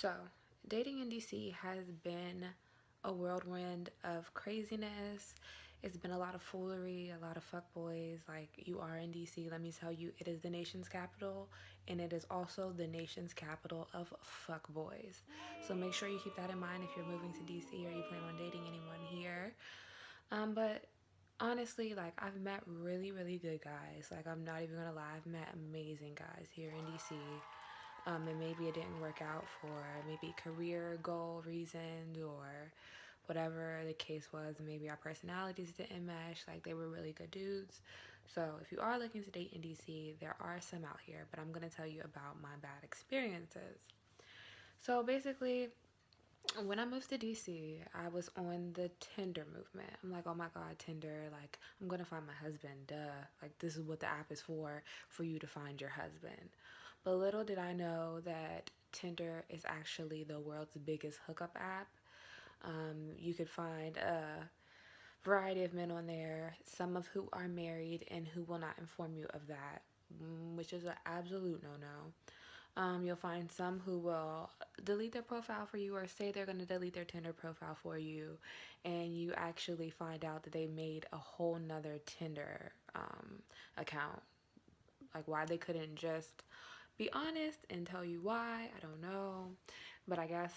So, dating in DC has been a whirlwind of craziness. It's been a lot of foolery, a lot of fuckboys. Like, you are in DC, let me tell you, it is the nation's capital, and it is also the nation's capital of fuckboys. So, make sure you keep that in mind if you're moving to DC or you plan on dating anyone here. But honestly, like, I've met really, really good guys. Like, I'm not even gonna lie, I've met amazing guys here in DC. And maybe it didn't work out for maybe career goal reasons or whatever the case was. Maybe our personalities didn't mesh. Like, they were really good dudes. So if you are looking to date in DC, there are some out here, but I'm gonna tell you about my bad experiences. So basically, when I moved to DC, I was on the Tinder movement. I'm like, oh my God, Tinder, like, I'm gonna find my husband, duh. Like, this is what the app is for you to find your husband. But little did I know that Tinder is actually the world's biggest hookup app. You could find a variety of men on there, some of who are married and who will not inform you of that, which is an absolute no no. You'll find some who will delete their profile for you or say they're going to delete their Tinder profile for you, and you actually find out that they made a whole nother Tinder account. Like, why they couldn't just be honest and tell you why, I don't know. But I guess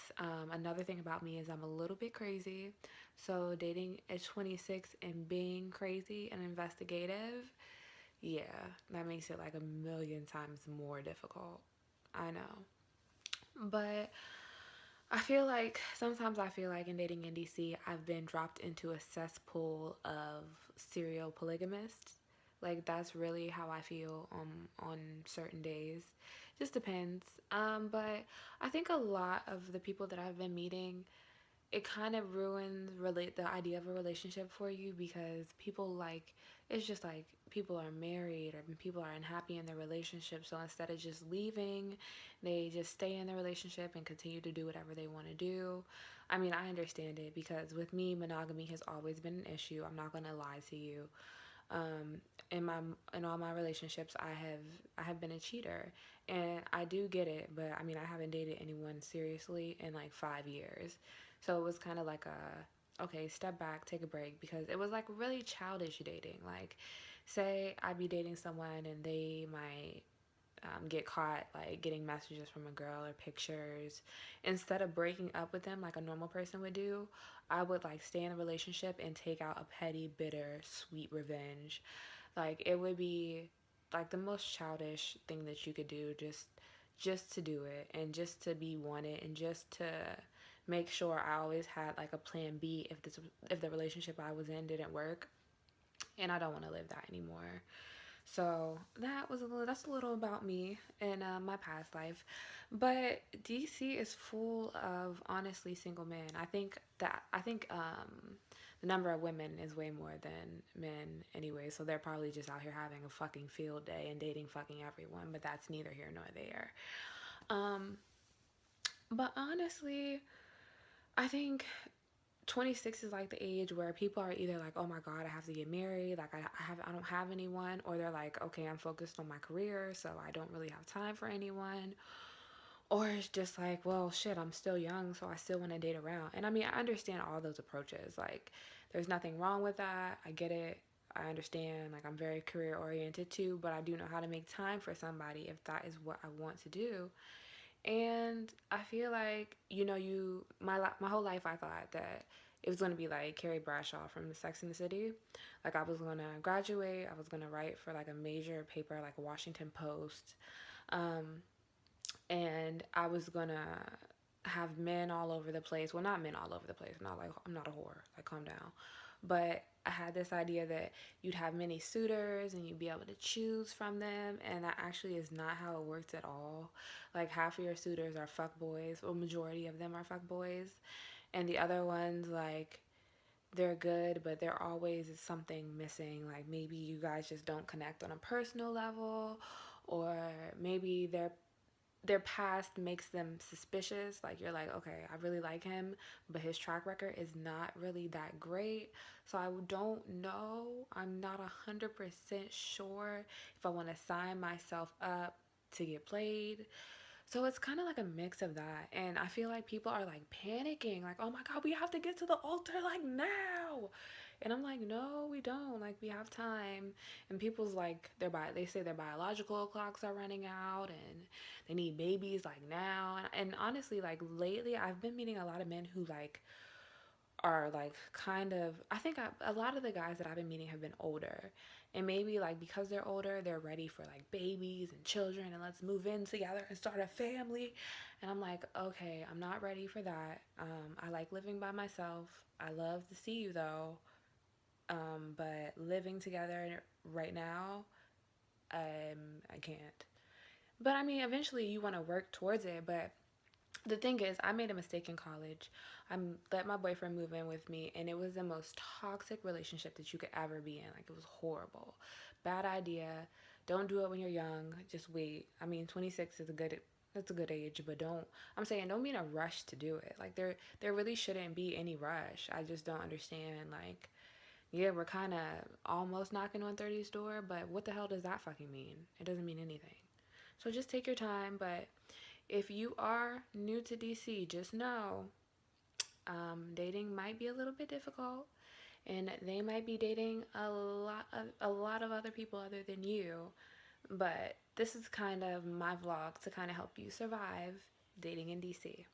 another thing about me is I'm a little bit crazy. So, dating at 26 and being crazy and investigative, yeah, that makes it like a million times more difficult. I know. But I feel like in dating in DC, I've been dropped into a cesspool of serial polygamists. Like, that's really how I feel on certain days. Just depends. But I think a lot of the people that I've been meeting, it kind of ruins relate the idea of a relationship for you, because people, like, it's just like people are married or people are unhappy in their relationship, so instead of just leaving, they just stay in the relationship and continue to do whatever they want to do. I mean, I understand it, because with me, monogamy has always been an issue. I'm not going to lie to you. um, in all my relationships, I have been a cheater, and I do get it. But I mean, I haven't dated anyone seriously in like 5 years, so it was kind of like a okay, step back, take a break, because it was like really childish dating. Like, say I'd be dating someone and they might get caught like getting messages from a girl or pictures. Instead of breaking up with them like a normal person would do, I would like stay in a relationship and take out a petty, bitter, sweet revenge. Like, it would be like the most childish thing that you could do, just to do it and just to be wanted and just to make sure I always had like a plan B if the relationship I was in didn't work, and I don't want to live that anymore. So that's a little about me and my past life. But DC is full of honestly single men. I think the number of women is way more than men anyway. So they're probably just out here having a fucking field day and dating fucking everyone. But that's neither here nor there. Um, but honestly, I think 26 is like the age where people are either like, oh my God, I have to get married, like I don't have anyone, or they're like, okay, I'm focused on my career, so I don't really have time for anyone. Or it's just like, well, shit, I'm still young, so I still want to date around. And I mean, I understand all those approaches. Like, there's nothing wrong with that. I get it. I understand. Like, I'm very career oriented too, but I do know how to make time for somebody if that is what I want to do. And I feel like, my whole life I thought that it was going to be like Carrie Bradshaw from Sex and the City. Like, I was going to graduate, I was going to write for like a major paper like a Washington Post. Um, and I was going to have men all over the place. Well, not men all over the place. I'm not a whore. Like, calm down. But I had this idea that you'd have many suitors and you'd be able to choose from them, and that actually is not how it works at all. Like, half of your suitors are fuck boys, or majority of them are fuck boys, and the other ones, like, they're good, but there always is something missing. Like, maybe you guys just don't connect on a personal level, or maybe their past makes them suspicious. Like, you're like, okay, I really like him, but his track record is not really that great. So I don't know. I'm not 100% sure if I want to sign myself up to get played. So it's kind of like a mix of that. And I feel like people are like panicking, like, oh my God, we have to get to the altar like now. And I'm like, no, we don't. Like, we have time. And people's like, they say their biological clocks are running out and they need babies like now. And honestly, like lately, I've been meeting a lot of men who like are like kind of, a lot of the guys that I've been meeting have been older, and maybe like because they're older they're ready for like babies and children and let's move in together and start a family. And I'm like, okay, I'm not ready for that. I like living by myself. I love to see you though, but living together right now, I can't. But I mean, eventually you want to work towards it. But the thing is, I made a mistake in college. I let my boyfriend move in with me, and it was the most toxic relationship that you could ever be in. Like, it was horrible. Bad idea. Don't do it when you're young. Just wait. I mean, 26 is a good. That's a good age, but I'm saying don't be in a rush to do it. Like there really shouldn't be any rush. I just don't understand. Like, yeah, we're kind of almost knocking on 30's door, but what the hell does that fucking mean? It doesn't mean anything. So just take your time. But if you are new to DC, just know dating might be a little bit difficult, and they might be dating a lot of other people other than you. But this is kind of my vlog to kind of help you survive dating in DC.